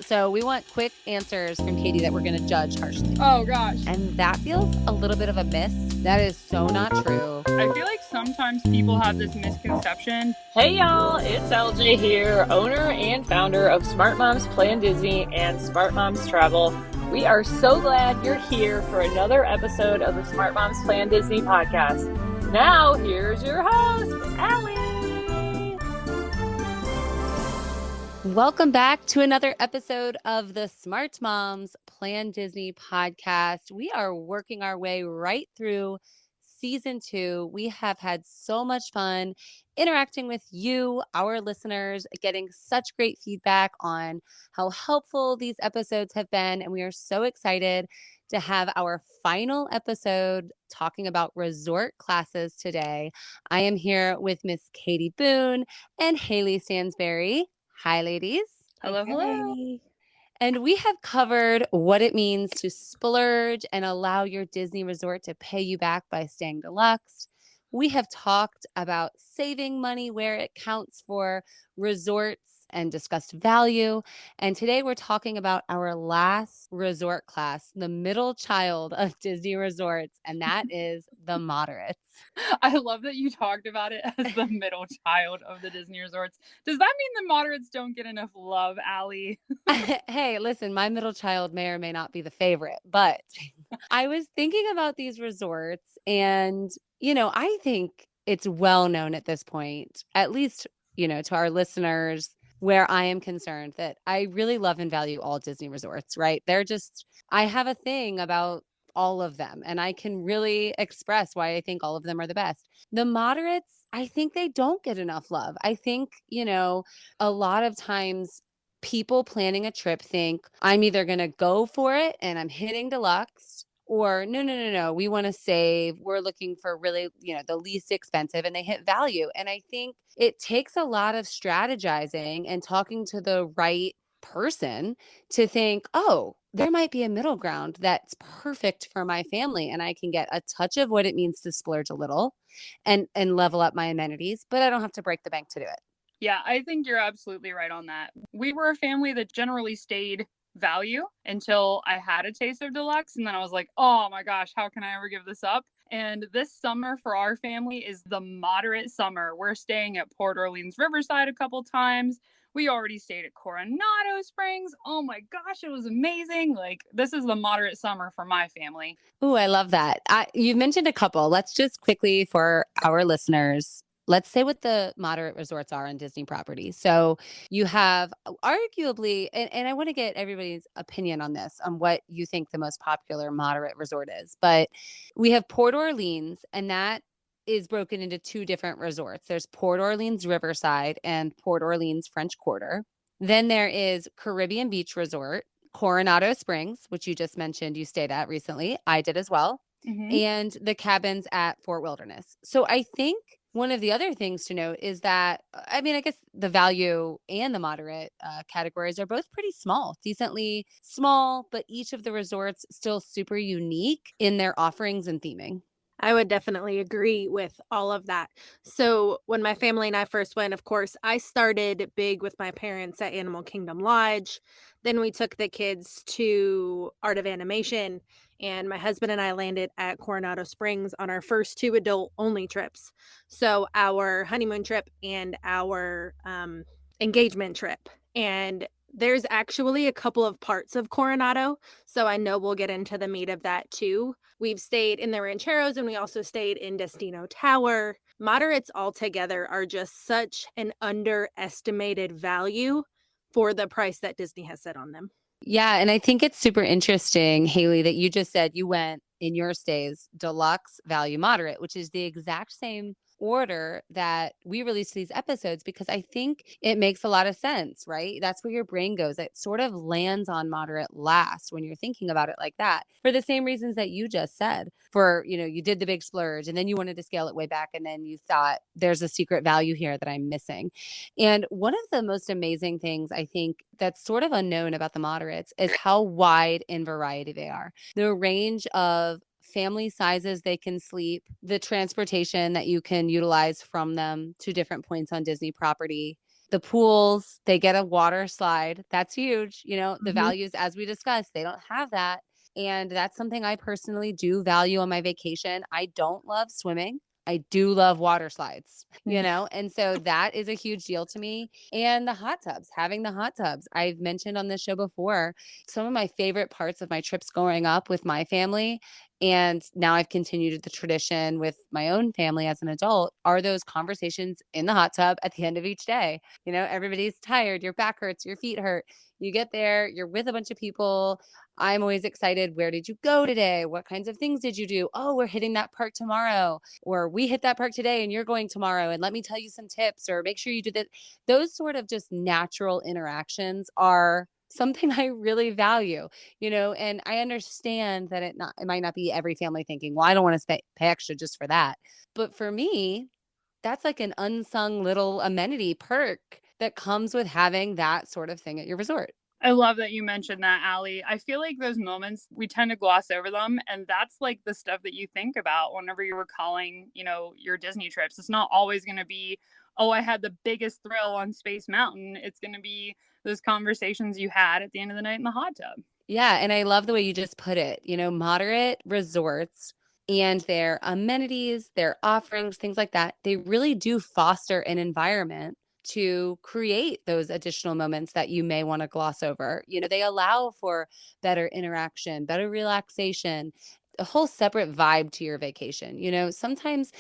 So we want quick answers from Katie that we're going to judge harshly. Oh, gosh. And that feels a little bit of a miss. That is so not true. I feel like sometimes people have this misconception. Hey y'all, it's LJ here, owner and founder of Smart Moms Plan Disney and Smart Moms Travel. We are so glad you're here for another episode of the Smart Moms Plan Disney podcast. Now, here's your host, Allie. Welcome back to another episode of the Smart Moms Plan Disney podcast. We are working our way right through season 2. We have had so much fun interacting with you, our listeners, getting such great feedback on how helpful these episodes have been. And we are so excited to have our final episode talking about resort classes today. I am here with Miss Katie Boone and Haley Stansbury. Hi, ladies. Hello, hello. And we have covered what it means to splurge and allow your Disney resort to pay you back by staying deluxe. We have talked about saving money where it counts for resorts and discussed value. And today we're talking about our last resort class, the middle child of Disney resorts, and that is the moderates. I love that you talked about it as the middle child of the Disney resorts. Does that mean the moderates don't get enough love, Allie? Hey, listen, my middle child may or may not be the favorite, but I was thinking about these resorts and, I think it's well known at this point, at least, to our listeners, where I am concerned, that I really love and value all Disney resorts, right? I have a thing about all of them, and I can really express why I think all of them are the best. The moderates, I think they don't get enough love. I think, a lot of times people planning a trip think I'm either going to go for it and I'm hitting deluxe, or no, we want to save. We're looking for really, the least expensive, and they hit value. And I think it takes a lot of strategizing and talking to the right person to think, oh, there might be a middle ground that's perfect for my family, and I can get a touch of what it means to splurge a little and level up my amenities, but I don't have to break the bank to do it. Yeah, I think you're absolutely right on that. We were a family that generally stayed value until I had a taste of deluxe, and then I was like, oh my gosh, how can I ever give this up? And this summer for our family is the moderate summer. We're staying at Port Orleans Riverside a couple times. We already stayed at Coronado Springs. Oh my gosh, it was amazing. Like, this is the moderate summer for my family. Oh, I love that. You mentioned a couple. Let's just quickly, for our listeners, let's say what the moderate resorts are on Disney property. So you have arguably, and I want to get everybody's opinion on this, on what you think the most popular moderate resort is. But we have Port Orleans, and that is broken into 2 different resorts. There's Port Orleans Riverside and Port Orleans French Quarter. Then there is Caribbean Beach Resort, Coronado Springs, which you just mentioned you stayed at recently. I did as well. Mm-hmm. And the cabins at Fort Wilderness. So I think one of the other things to note is that, I guess the value and the moderate categories are both pretty small, decently small, but each of the resorts still super unique in their offerings and theming. I would definitely agree with all of that. So when my family and I first went, of course, I started big with my parents at Animal Kingdom Lodge. Then we took the kids to Art of Animation, and my husband and I landed at Coronado Springs on our first 2 adult-only trips. So our honeymoon trip and our engagement trip. And there's actually a couple of parts of Coronado, so I know we'll get into the meat of that too. We've stayed in the Rancheros, and we also stayed in Destino Tower. Moderates altogether are just such an underestimated value for the price that Disney has set on them. Yeah, and I think it's super interesting, Haley, that you just said you went in your stays deluxe, value, moderate, which is the exact same order that we release these episodes, because I think it makes a lot of sense, right? That's where your brain goes. It sort of lands on moderate last when you're thinking about it like that, for the same reasons that you just said. For, you did the big splurge and then you wanted to scale it way back, and then you thought there's a secret value here that I'm missing. And one of the most amazing things I think that's sort of unknown about the moderates is how wide in variety they are. The range of family sizes they can sleep, the transportation that you can utilize from them to different points on Disney property, The pools, they get a water slide. That's huge. The Mhm. values, as we discussed, they don't have that. And that's something I personally do value on my vacation. I don't love swimming. I do love water slides, and so that is a huge deal to me. And the hot tubs, having the hot tubs. I've mentioned on this show before, some of my favorite parts of my trips growing up with my family, and now I've continued the tradition with my own family as an adult, are those conversations in the hot tub at the end of each day. Everybody's tired, your back hurts, your feet hurt. You get there, you're with a bunch of people. I'm always excited. Where did you go today? What kinds of things did you do? Oh, we're hitting that park tomorrow. Or we hit that park today and you're going tomorrow. And let me tell you some tips, or make sure you do that. Those sort of just natural interactions are something I really value, and I understand that it might not be every family thinking, well, I don't want to pay extra just for that. But for me, that's like an unsung little amenity perk that comes with having that sort of thing at your resort. I love that you mentioned that, Allie. I feel like those moments, we tend to gloss over them. And that's like the stuff that you think about whenever you're recalling, your Disney trips. It's not always going to be, oh, I had the biggest thrill on Space Mountain. It's going to be those conversations you had at the end of the night in the hot tub. Yeah. And I love the way you just put it, moderate resorts and their amenities, their offerings, things like that, they really do foster an environment to create those additional moments that you may want to gloss over. They allow for better interaction, better relaxation, a whole separate vibe to your vacation. Sometimes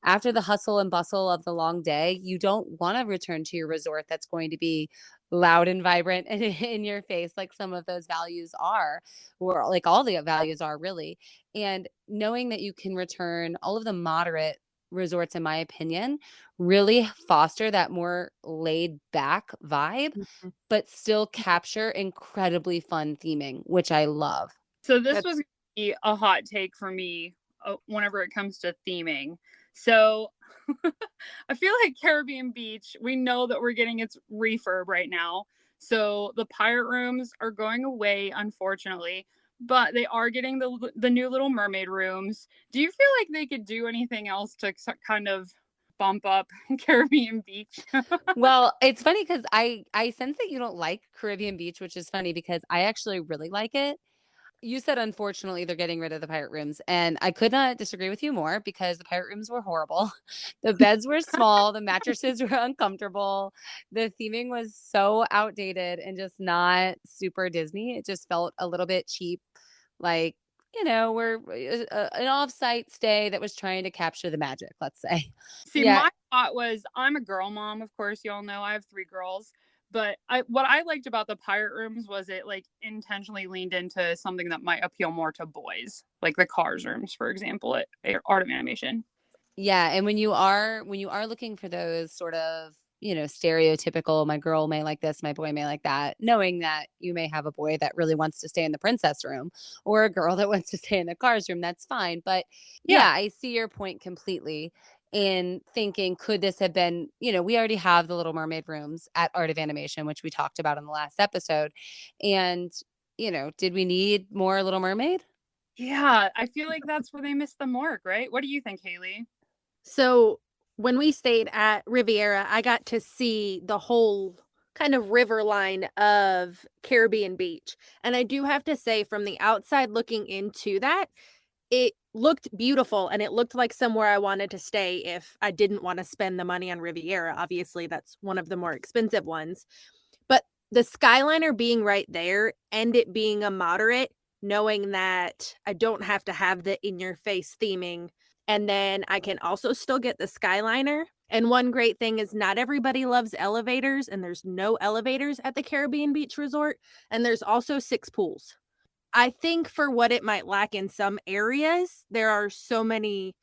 after the hustle and bustle of the long day, you don't want to return to your resort that's going to be loud and vibrant and in your face like some of those values are, or like all the values are really. And knowing that you can return, all of the moderate resorts, in my opinion, really foster that more laid back vibe, Mhm. but still capture incredibly fun theming, which I love. So this was That's going to be a hot take for me whenever it comes to theming. So I feel like Caribbean Beach, we know that we're getting its refurb right now. So the pirate rooms are going away, unfortunately, but they are getting the new Little Mermaid rooms. Do you feel like they could do anything else to kind of bump up Caribbean Beach? Well, it's funny because I sense that you don't like Caribbean Beach, which is funny because I actually really like it. You said, unfortunately, they're getting rid of the pirate rooms, and I could not disagree with you more because the pirate rooms were horrible. The beds were small, the mattresses were uncomfortable, the theming was so outdated and just not super Disney. It just felt a little bit cheap, like, we're an off-site stay that was trying to capture the magic, let's say. See, Yeah, my thought was, I'm a girl mom, of course, y'all know I have 3 girls. But what I liked about the pirate rooms was it like intentionally leaned into something that might appeal more to boys, like the Cars rooms, for example, at Art of Animation. yeah, and when you are looking for those sort of, stereotypical, my girl may like this, my boy may like that, knowing that you may have a boy that really wants to stay in the princess room or a girl that wants to stay in the Cars room, that's fine. But Yeah. yeah, I see your point completely in thinking, could this have been, we already have the Little Mermaid rooms at Art of Animation, which we talked about in the last episode. And, did we need more Little Mermaid? Yeah, I feel like that's where they missed the mark, right? What do you think, Haley? So when we stayed at Riviera, I got to see the whole kind of river line of Caribbean Beach. And I do have to say, from the outside looking into that, it looked beautiful and it looked like somewhere I wanted to stay if I didn't want to spend the money on Riviera. Obviously, that's one of the more expensive ones. But the Skyliner being right there and it being a moderate, knowing that I don't have to have the in your face theming, and then I can also still get the Skyliner. And one great thing is not everybody loves elevators, and there's no elevators at the Caribbean Beach Resort, and there's also 6 pools. I think for what it might lack in some areas, there are so many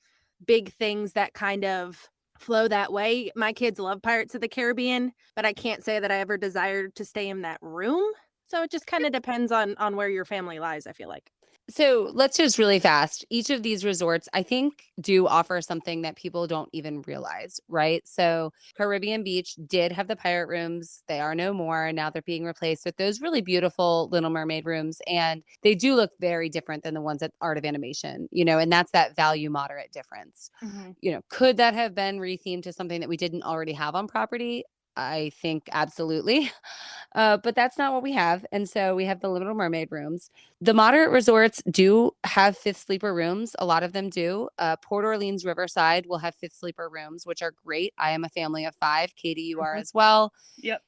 big things that kind of flow that way. My kids love Pirates of the Caribbean, but I can't say that I ever desired to stay in that room. So it just kind of depends on where your family lies, I feel like. So let's just really fast. Each of these resorts, I think, do offer something that people don't even realize, right? So Caribbean Beach did have the pirate rooms. They are no more. Now they're being replaced with those really beautiful Little Mermaid rooms. And they do look very different than the ones at Art of Animation, and that's that value moderate difference. Mm-hmm. Could that have been rethemed to something that we didn't already have on property? I think absolutely. But that's not what we have. And so we have the Little Mermaid rooms. The moderate resorts do have fifth sleeper rooms. A lot of them do. Port Orleans Riverside will have fifth sleeper rooms, which are great. I am a family of 5. Katie, you are as well. Yep.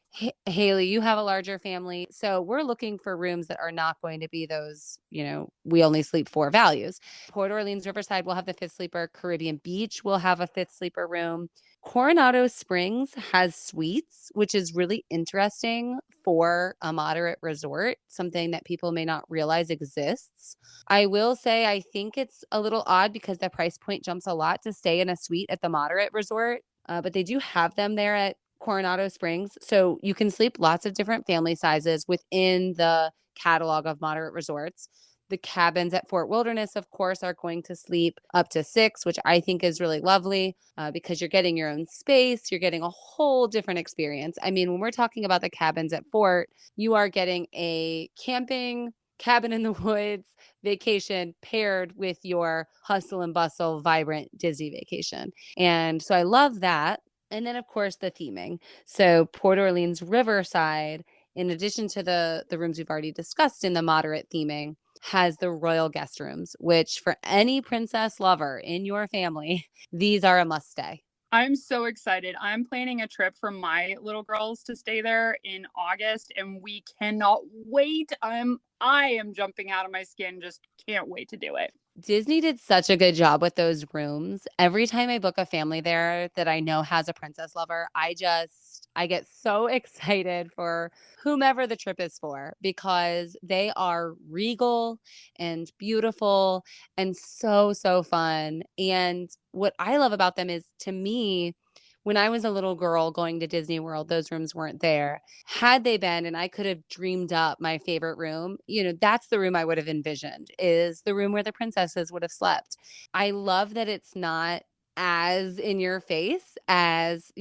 Haley, you have a larger family. So we're looking for rooms that are not going to be those, we only sleep 4 values. Port Orleans Riverside will have the fifth sleeper. Caribbean Beach will have a fifth sleeper room. Coronado Springs has suites, which is really interesting for a moderate resort, something that people may not realize exists. I will say I think it's a little odd because the price point jumps a lot to stay in a suite at the moderate resort, but they do have them there at Coronado Springs. So you can sleep lots of different family sizes within the catalog of moderate resorts. The cabins at Fort Wilderness, of course, are going to sleep up to 6, which I think is really lovely because you're getting your own space. You're getting a whole different experience. I mean, when we're talking about the cabins at Fort, you are getting a camping, cabin in the woods vacation paired with your hustle and bustle, vibrant Disney vacation. And so I love that. And then, of course, the theming. So Port Orleans Riverside, in addition to the rooms we've already discussed in the moderate theming, has the royal guest rooms, which for any princess lover in your family, these are a must stay. I'm so excited. I'm planning a trip for my little girls to stay there in August, and we cannot wait. I am jumping out of my skin. Just can't wait to do it. Disney did such a good job with those rooms. Every time I book a family there that I know has a princess lover, I get so excited for whomever the trip is for because they are regal and beautiful and so, so fun. And what I love about them is, to me, when I was a little girl going to Disney World, those rooms weren't there. Had they been, and I could have dreamed up my favorite room, that's the room I would have envisioned, is the room where the princesses would have slept. I love that it's not as in your face as,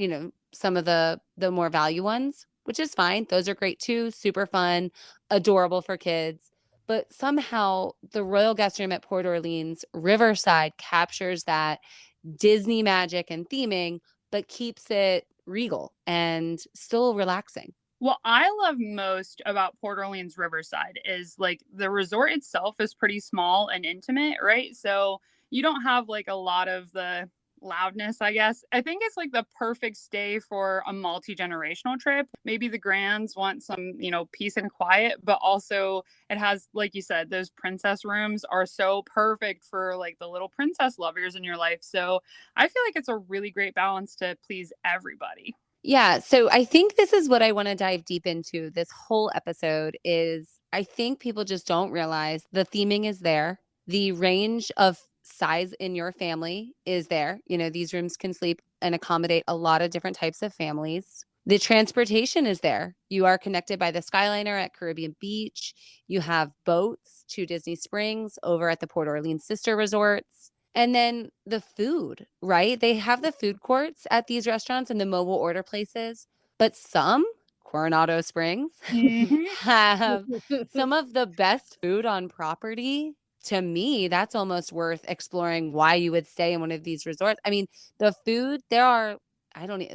some of the more value ones, which is fine. Those are great too. Super fun, adorable for kids. But somehow the Royal Guest Room at Port Orleans Riverside captures that Disney magic and theming, but keeps it regal and still relaxing. What I love most about Port Orleans Riverside is like the resort itself is pretty small and intimate, right? So you don't have like a lot of the loudness, I guess. I think it's like the perfect stay for a multi-generational trip. Maybe the Grands want some, peace and quiet, but also it has, like you said, those princess rooms are so perfect for like the little princess lovers in your life. So I feel like it's a really great balance to please everybody. Yeah, so I think this is what I want to dive deep into this whole episode is I think people just don't realize the theming is there. The range of size in your family is there. These rooms can sleep and accommodate a lot of different types of families. The transportation is there. You are connected by the Skyliner at Caribbean Beach. You have boats to Disney Springs over at the Port Orleans sister resorts. And then the food, right? They have the food courts at these restaurants and the mobile order places, but some, Coronado Springs, have some of the best food on property. To me, that's almost worth exploring why you would stay in one of these resorts. I mean, the food, there are,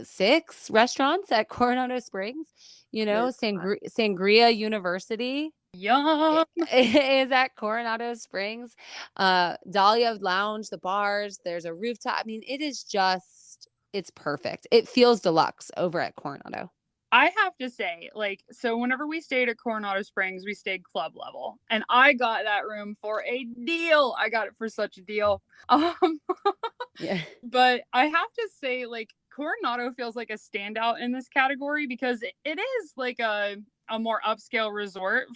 6 restaurants at Coronado Springs, Sangria University. Yum. Is at Coronado Springs. Dahlia Lounge, the bars, there's a rooftop. I mean, it's perfect. It feels deluxe over at Coronado. I have to say, so whenever we stayed at Coronado Springs, we stayed club level. And I got that room for a deal. I got it for such a deal. Yeah. But I have to say, Coronado feels like a standout in this category because it is like a more upscale resort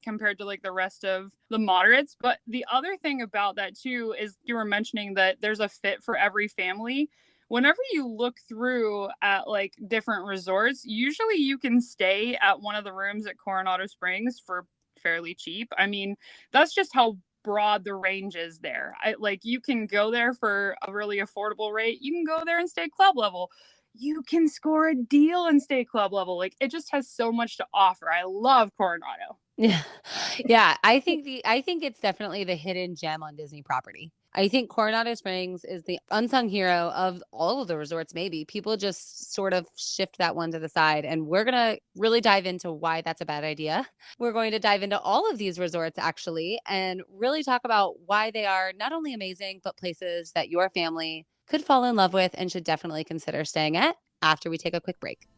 compared to the rest of the moderates. But the other thing about that too is you were mentioning that there's a fit for every family. Whenever you look through at different resorts, usually you can stay at one of the rooms at Coronado Springs for fairly cheap. I mean, that's just how broad the range is there. You can go there for a really affordable rate. You can go there and stay club level. You can score a deal and stay club level. It just has so much to offer. I love Coronado. Yeah. Yeah. I think it's definitely the hidden gem on Disney property. I think Coronado Springs is the unsung hero of all of the resorts, maybe. People just sort of shift that one to the side, and we're going to really dive into why that's a bad idea. We're going to dive into all of these resorts, actually, and really talk about why they are not only amazing, but places that your family could fall in love with and should definitely consider staying at after we take a quick break.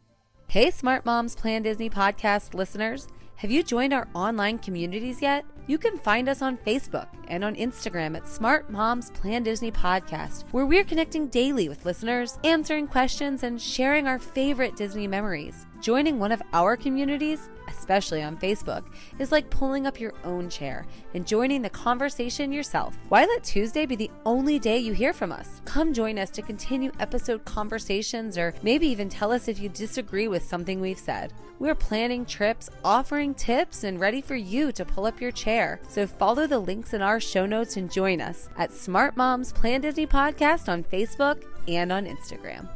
Hey, Smart Moms Plan Disney podcast listeners. Have you joined our online communities yet? You can find us on Facebook and on Instagram at Smart Moms Plan Disney Podcast, where we're connecting daily with listeners, answering questions, and sharing our favorite Disney memories. Joining one of our communities, especially on Facebook, is like pulling up your own chair and joining the conversation yourself. Why let Tuesday be the only day you hear from us? Come join us to continue episode conversations, or maybe even tell us if you disagree with something we've said. We're planning trips, offering tips, and ready for you to pull up your chair. So follow the links in our show notes and join us at Smart Moms Plan Disney Podcast on Facebook and on Instagram.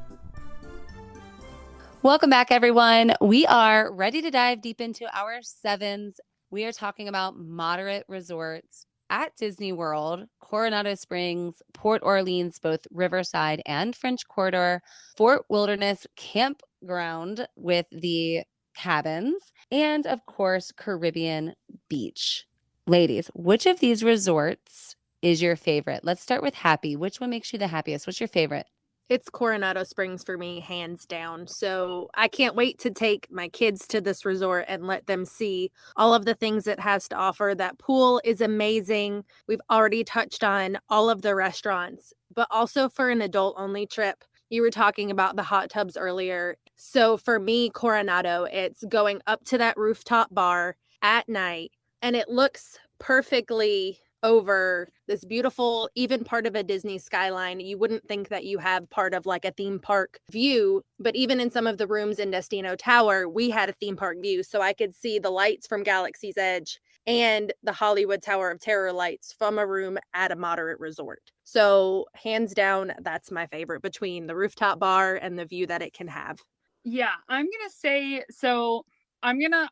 Welcome back, everyone. We are ready to dive deep into our sevens. We are talking about moderate resorts at Disney World, Coronado Springs, Port Orleans, both Riverside and French Quarter, Fort Wilderness Campground with the cabins, and of course, Caribbean Beach. Ladies, which of these resorts is your favorite? Let's start with happy. Which one makes you the happiest? What's your favorite? It's Coronado Springs for me, hands down. So I can't wait to take my kids to this resort and let them see all of the things it has to offer. That pool is amazing. We've already touched on all of the restaurants, but also for an adult-only trip. You were talking about the hot tubs earlier. So for me, Coronado, it's going up to that rooftop bar at night, and it looks perfectly over this beautiful, even part of a Disney skyline. You wouldn't think that you have part of like a theme park view, but even in some of the rooms in Destino Tower, we had a theme park view. So I could see the lights from Galaxy's Edge and the Hollywood Tower of Terror lights from a room at a moderate resort. So hands down, that's my favorite between the rooftop bar and the view that it can have. Yeah, I'm gonna say so. I'm gonna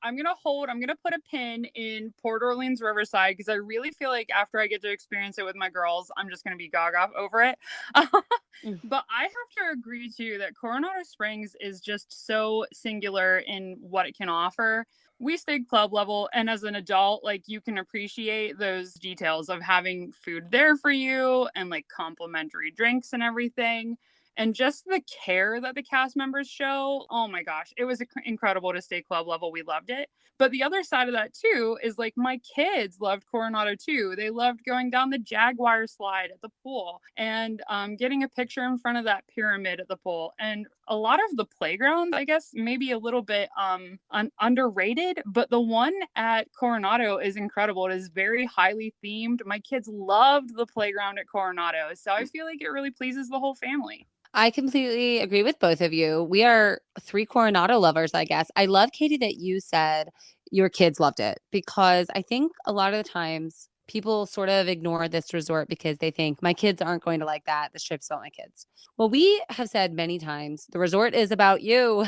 put a pin in Port Orleans Riverside, because I really feel like after I get to experience it with my girls, I'm just gonna be gaga over it. But I have to agree too that Coronado Springs is just so singular in what it can offer. We stayed club level, and as an adult, like, you can appreciate those details of having food there for you and like complimentary drinks and everything. And just the care that the cast members show, oh my gosh, it was incredible to stay club level. We loved it. But the other side of that too is like my kids loved Coronado too. They loved going down the Jaguar slide at the pool and getting a picture in front of that pyramid at the pool. And a lot of the playgrounds, I guess, maybe a little bit underrated, but the one at Coronado is incredible. It is very highly themed. My kids loved the playground at Coronado. So I feel like it really pleases the whole family. I completely agree with both of you. We are three Coronado lovers, I guess. I love, Katie, that you said your kids loved it, because I think a lot of the times people sort of ignore this resort because they think my kids aren't going to like that. This trip's about my kids. Well, we have said many times, the resort is about you.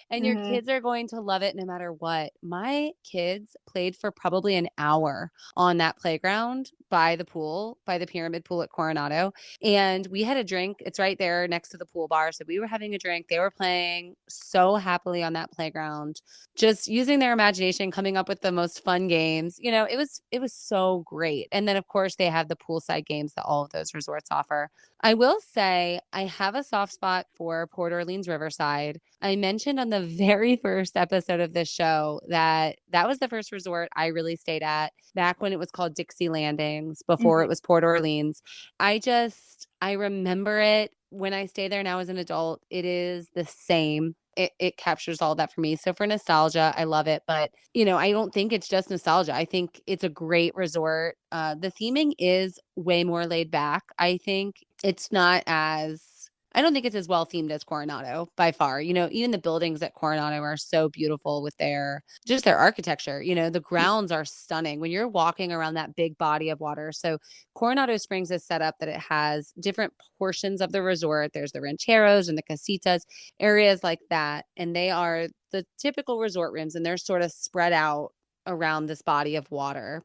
And your kids are going to love it no matter what. My kids played for probably an hour on that playground by the pool, by the pyramid pool at Coronado. And we had a drink. It's right there next to the pool bar. So we were having a drink. They were playing so happily on that playground, just using their imagination, coming up with the most fun games. You know, it was so great. And then, of course, they have the poolside games that all of those resorts offer. I will say I have a soft spot for Port Orleans Riverside. I mentioned on the very first episode of this show that was the first resort I really stayed at back when it was called Dixie Landings, before it was Port Orleans. I remember it when I stay there now as an adult. It is the same. It captures all that for me. So for nostalgia, I love it. But, you know, I don't think it's just nostalgia. I think it's a great resort. The theming is way more laid back. I think it's not as I don't think it's as well themed as Coronado by far. You know, even the buildings at Coronado are so beautiful with their architecture. You know, the grounds are stunning when you're walking around that big body of water. So Coronado Springs is set up that it has different portions of the resort. There's the rancheros and the casitas, areas like that. And they are the typical resort rooms, and they're sort of spread out around this body of water.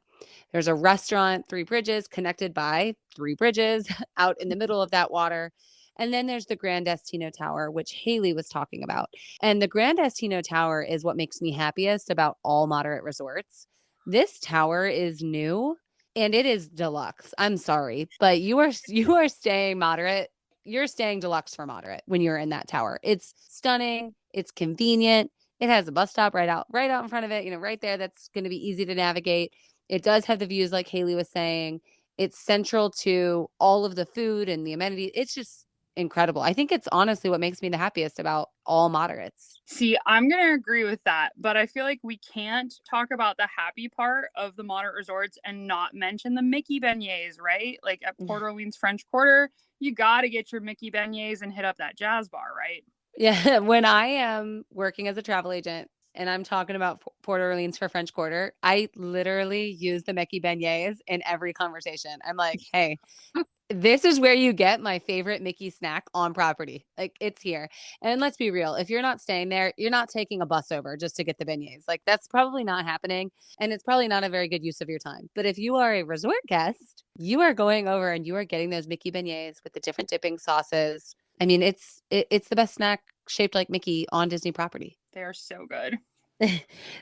There's a restaurant, Three Bridges, connected by 3 bridges out in the middle of that water. And then there's the Grand Destino Tower, which Haley was talking about. And the Grand Destino Tower is what makes me happiest about all moderate resorts. This tower is new and it is deluxe. I'm sorry, but you are staying moderate. You're staying deluxe for moderate when you're in that tower. It's stunning. It's convenient. It has a bus stop right out in front of it, right there. That's going to be easy to navigate. It does have the views like Haley was saying. It's central to all of the food and the amenities. It's just incredible. I think it's honestly what makes me the happiest about all moderates. See, I'm going to agree with that, but I feel like we can't talk about the happy part of the moderate resorts and not mention the Mickey beignets, right? Like at Port Orleans French Quarter, you got to get your Mickey beignets and hit up that jazz bar, right? Yeah, when I am working as a travel agent and I'm talking about Port Orleans for French Quarter, I literally use the Mickey beignets in every conversation. I'm like, hey, this is where you get my favorite Mickey snack on property. Like, it's here. And let's be real. If you're not staying there, you're not taking a bus over just to get the beignets. Like, that's probably not happening. And it's probably not a very good use of your time. But if you are a resort guest, you are going over and you are getting those Mickey beignets with the different dipping sauces. I mean, it's the best snack shaped like Mickey on Disney property. They are so good.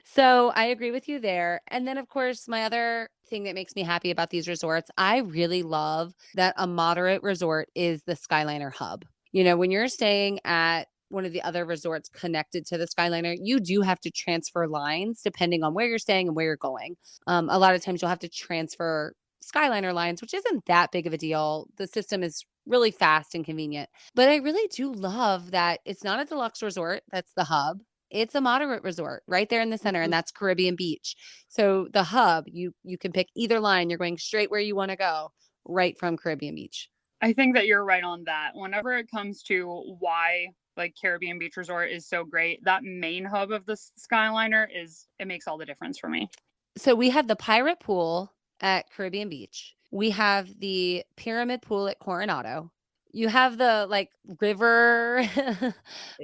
So I agree with you there. And then, of course, my other thing that makes me happy about these resorts, I really love that a moderate resort is the Skyliner hub. When you're staying at one of the other resorts connected to the Skyliner, you do have to transfer lines depending on where you're staying and where you're going. A lot of times you'll have to transfer Skyliner lines, which isn't that big of a deal. The system is really fast and convenient. But I really do love that it's not a deluxe resort. That's the hub. It's a moderate resort right there in the center, and that's Caribbean Beach. So the hub, you can pick either line. You're going straight where you want to go, right from Caribbean Beach. I think that you're right on that. Whenever it comes to why like Caribbean Beach Resort is so great, that main hub of the Skyliner it makes all the difference for me. So we have the Pirate Pool at Caribbean Beach. We have the Pyramid Pool at Coronado. You have the river,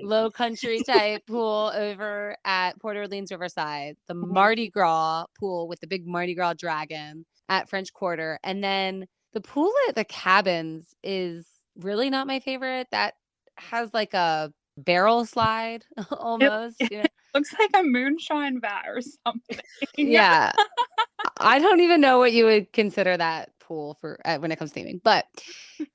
low country type pool over at Port Orleans Riverside, the Mardi Gras pool with the big Mardi Gras dragon at French Quarter. And then the pool at the cabins is really not my favorite. That has like a barrel slide almost. It looks like a moonshine vat or something. Yeah. I don't even know what you would consider that pool for when it comes to theming. But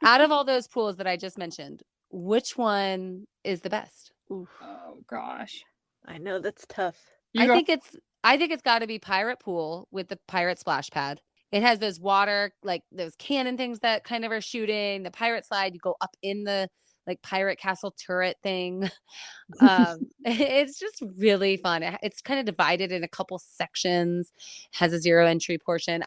out of all those pools that I just mentioned, which one is the best? Oof. Oh gosh, I know that's tough. I think it's got to be Pirate Pool with the pirate splash pad. It has those water, like those cannon things that kind of are shooting. The pirate slide, you go up in the pirate castle turret thing. It's just really fun. It's kind of divided in a couple sections, has a 0 entry portion.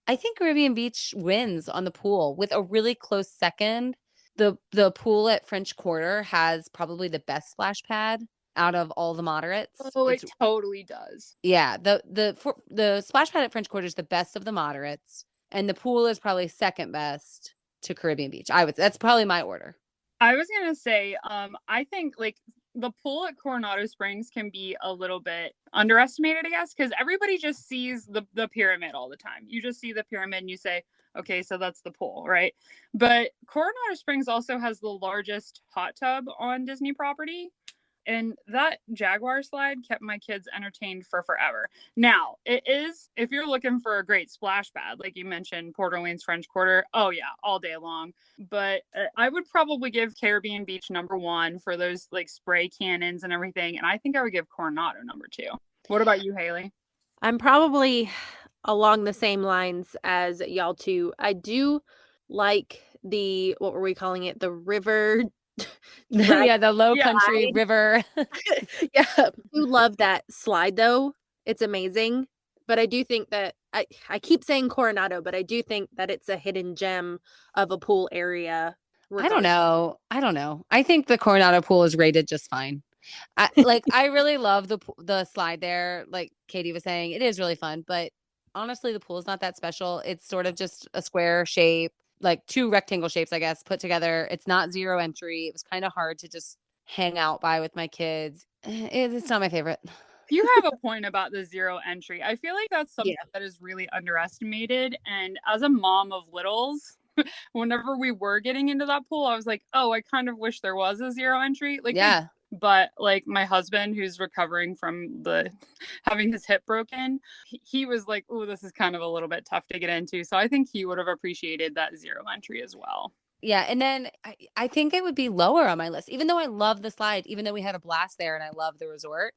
I think Caribbean Beach wins on the pool with a really close second. The pool at French Quarter has probably the best splash pad out of all the moderates. Oh, it totally does. Yeah, the splash pad at French Quarter is the best of the moderates, and the pool is probably second best to Caribbean Beach. That's probably my order. I was gonna say, I think the pool at Coronado Springs can be a little bit underestimated, I guess, because everybody just sees the pyramid all the time. You just see the pyramid and you say, okay, so that's the pool, right? But Coronado Springs also has the largest hot tub on Disney property. And that Jaguar slide kept my kids entertained for forever. Now, it is, if you're looking for a great splash pad, like you mentioned, Port Orleans French Quarter, oh yeah, all day long. But I would probably give Caribbean Beach #1 for those spray cannons and everything. And I think I would give Coronado #2. What about you, Haley? I'm probably along the same lines as y'all too. I do like what were we calling it? The river. Yeah, the low country river. Yeah, I do love that slide though. It's amazing. But I do think that I keep saying Coronado, but I do think that it's a hidden gem of a pool area. I don't know. I think the Coronado pool is rated just fine. I really love the slide there. Like Katie was saying, it is really fun, but honestly, the pool is not that special. It's sort of just a square shape. 2 rectangle shapes, I guess, put together. It's not 0 entry. It was kind of hard to just hang out by with my kids. It's not my favorite. You have a point about the zero entry. I feel like that's something Yeah. that is really underestimated. And as a mom of littles, whenever we were getting into that pool, I was like, oh, I kind of wish there was a zero entry. Like, Yeah. but like my husband, who's recovering from the having his hip broken, he was like, oh, this is kind of a little bit tough to get into. So I think he would have appreciated that zero entry as well. Yeah, and then I think it would be lower on my list, even though I love the slide, even though we had a blast there and I love the resort.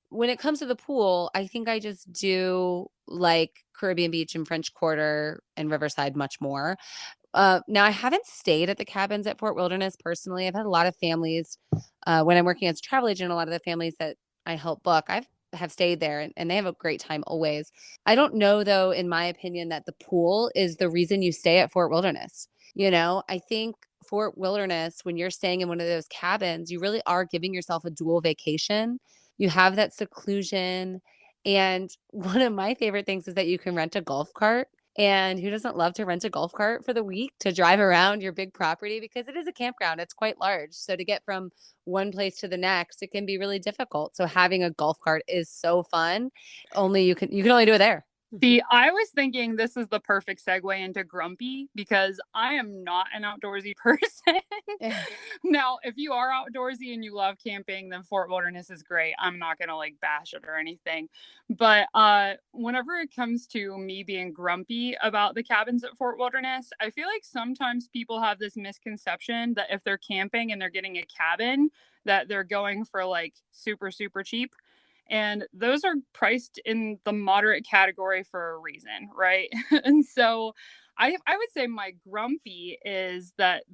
When it comes to the pool, I think I just do like Caribbean Beach and French Quarter and Riverside much more. Now I haven't stayed at the cabins at Fort Wilderness personally. I've had a lot of families when I'm working as a travel agent, a lot of the families that I help book, have stayed there and they have a great time always. I don't know though, in my opinion, that the pool is the reason you stay at Fort Wilderness. I think Fort Wilderness, when you're staying in one of those cabins, you really are giving yourself a dual vacation. You have that seclusion. And one of my favorite things is that you can rent a golf cart. And who doesn't love to rent a golf cart for the week to drive around your big property? Because it is a campground. It's quite large. So to get from one place to the next, it can be really difficult. So having a golf cart is so fun. Only you can only do it there. See, I was thinking this is the perfect segue into grumpy because I am not an outdoorsy person. Now, if you are outdoorsy and you love camping, then Fort Wilderness is great. I'm not going to like bash it or anything. But whenever it comes to me being grumpy about the cabins at Fort Wilderness, I feel like sometimes people have this misconception that if they're camping and they're getting a cabin, that they're going for like super, super cheap. And those are priced in the moderate category for a reason, right? And so I would say my grumpy is that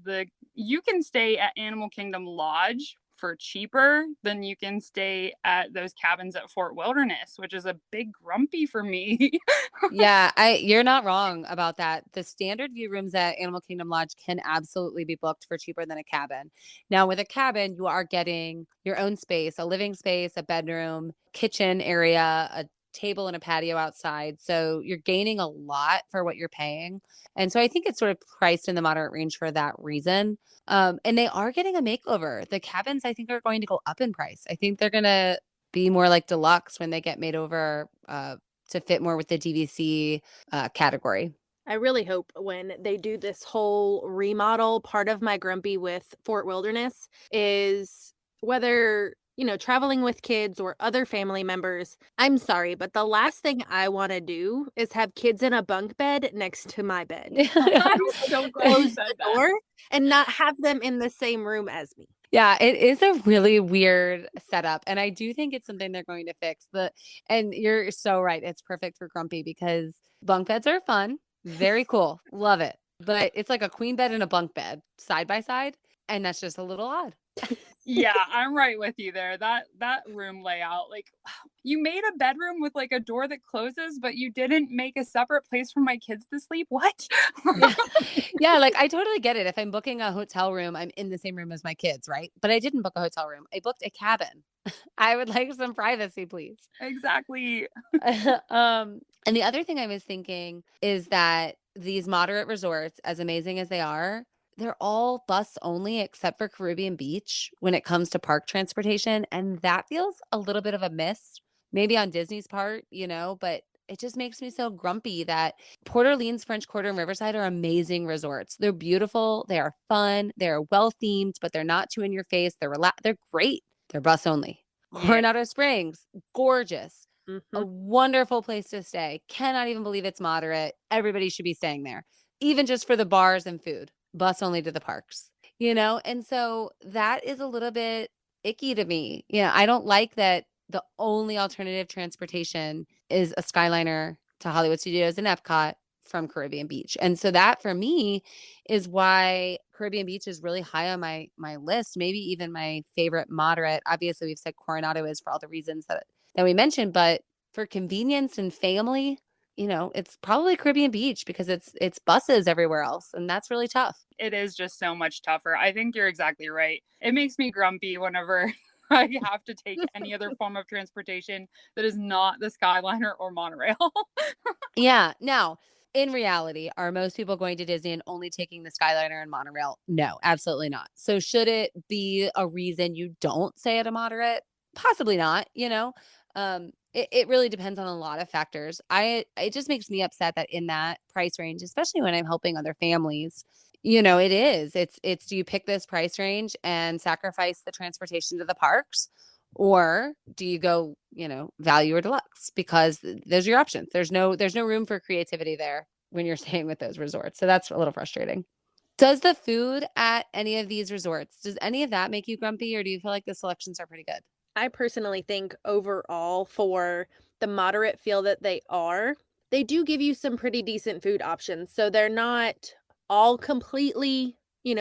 you can stay at Animal Kingdom Lodge for cheaper than you can stay at those cabins at Fort Wilderness, which is a big grumpy for me. Yeah, you're not wrong about that. The standard view rooms at Animal Kingdom Lodge can absolutely be booked for cheaper than a cabin. Now, with a cabin, you are getting your own space, a living space, a bedroom, kitchen area, a table and a patio outside. So you're gaining a lot for what you're paying. And so I think it's sort of priced in the moderate range for that reason. And they are getting a makeover. The cabins, I think, are going to go up in price. I think they're going to be more like deluxe when they get made over to fit more with the DVC category. I really hope when they do this whole remodel, part of my grumpy with Fort Wilderness is whether, traveling with kids or other family members. I'm sorry, but the last thing I want to do is have kids in a bunk bed next to my bed. I'm so glad you Close said the that. door and not have them in the same room as me. Yeah, it is a really weird setup. And I do think it's something they're going to fix. And you're so right. It's perfect for grumpy because bunk beds are fun. Very cool. Love it. But it's like a queen bed and a bunk bed side by side. And that's just a little odd. Yeah, I'm right with you there. That room layout, like you made a bedroom with like a door that closes, but you didn't make a separate place for my kids to sleep. What? Yeah, like I totally get it. If I'm booking a hotel room, I'm in the same room as my kids, right? But I didn't book a hotel room. I booked a cabin. I would like some privacy, please. Exactly. And the other thing I was thinking is that these moderate resorts, as amazing as they are, they're all bus only except for Caribbean Beach when it comes to park transportation. And that feels a little bit of a miss, maybe on Disney's part, but it just makes me so grumpy that Port Orleans, French Quarter, and Riverside are amazing resorts. They're beautiful. They are fun. They're well themed, but they're not too in your face. They're great. They're bus only. Yeah. Coronado Springs, gorgeous. Mm-hmm. A wonderful place to stay. Cannot even believe it's moderate. Everybody should be staying there, even just for the bars and food. Bus only to the parks, And so that is a little bit icky to me. I don't like that the only alternative transportation is a Skyliner to Hollywood Studios and Epcot from Caribbean Beach. And so that for me is why Caribbean Beach is really high on my list, maybe even my favorite moderate. Obviously, we've said Coronado is for all the reasons that we mentioned, but for convenience and family, it's probably Caribbean Beach because it's buses everywhere else. And that's really tough. It is just so much tougher. I think you're exactly right. It makes me grumpy whenever I have to take any other form of transportation that is not the Skyliner or monorail. Yeah. Now, in reality, are most people going to Disney and only taking the Skyliner and monorail? No, absolutely not. So should it be a reason you don't stay at a moderate? Possibly not, It really depends on a lot of factors. It just makes me upset that in that price range, especially when I'm helping other families, it's do you pick this price range and sacrifice the transportation to the parks, or do you go, value or deluxe? Because those are your options. There's no room for creativity there when you're staying with those resorts. So that's a little frustrating. Does the food at any of these resorts, does any of that make you grumpy, or do you feel like the selections are pretty good? I personally think overall, for the moderate feel that they do give you some pretty decent food options. So they're not all completely,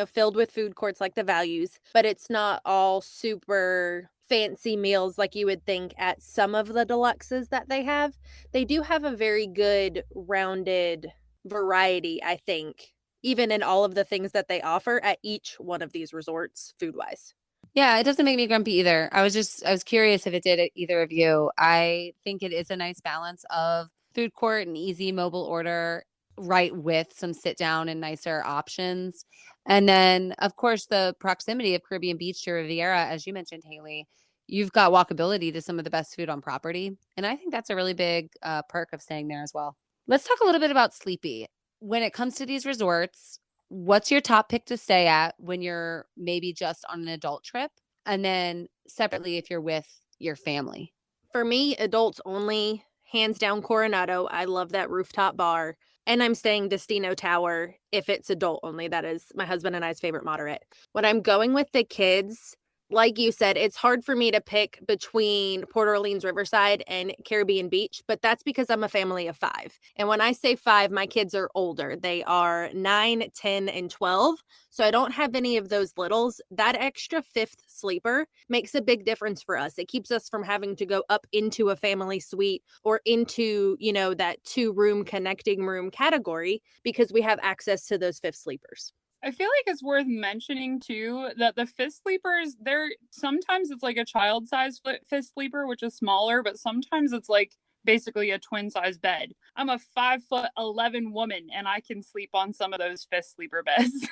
filled with food courts like the values, but it's not all super fancy meals like you would think at some of the deluxes that they have. They do have a very good rounded variety, I think, even in all of the things that they offer at each one of these resorts food wise. Yeah, it doesn't make me grumpy either. I was curious if it did either of you. I think it is a nice balance of food court and easy mobile order, right, with some sit down and nicer options. And then, of course, the proximity of Caribbean Beach to Riviera, as you mentioned, Haley, you've got walkability to some of the best food on property. And I think that's a really big perk of staying there as well. Let's talk a little bit about Sleepy. When it comes to these resorts, what's your top pick to stay at when you're maybe just on an adult trip? And then separately, if you're with your family. For me, adults only, hands down Coronado. I love that rooftop bar. And I'm staying Destino Tower if it's adult only. That is my husband and I's favorite moderate. When I'm going with the kids, like you said, it's hard for me to pick between Port Orleans Riverside and Caribbean Beach, but that's because I'm a family of 5. And when I say 5, my kids are older. They are 9, 10, and 12. So I don't have any of those littles. That extra 5th sleeper makes a big difference for us. It keeps us from having to go up into a family suite or into, that 2-room connecting room category because we have access to those 5th sleepers. I feel like it's worth mentioning too that the fifth sleepers, they're sometimes it's like a child size fifth sleeper, which is smaller, but sometimes it's like basically a twin size bed. I'm a 5'11" woman and I can sleep on some of those fifth sleeper beds.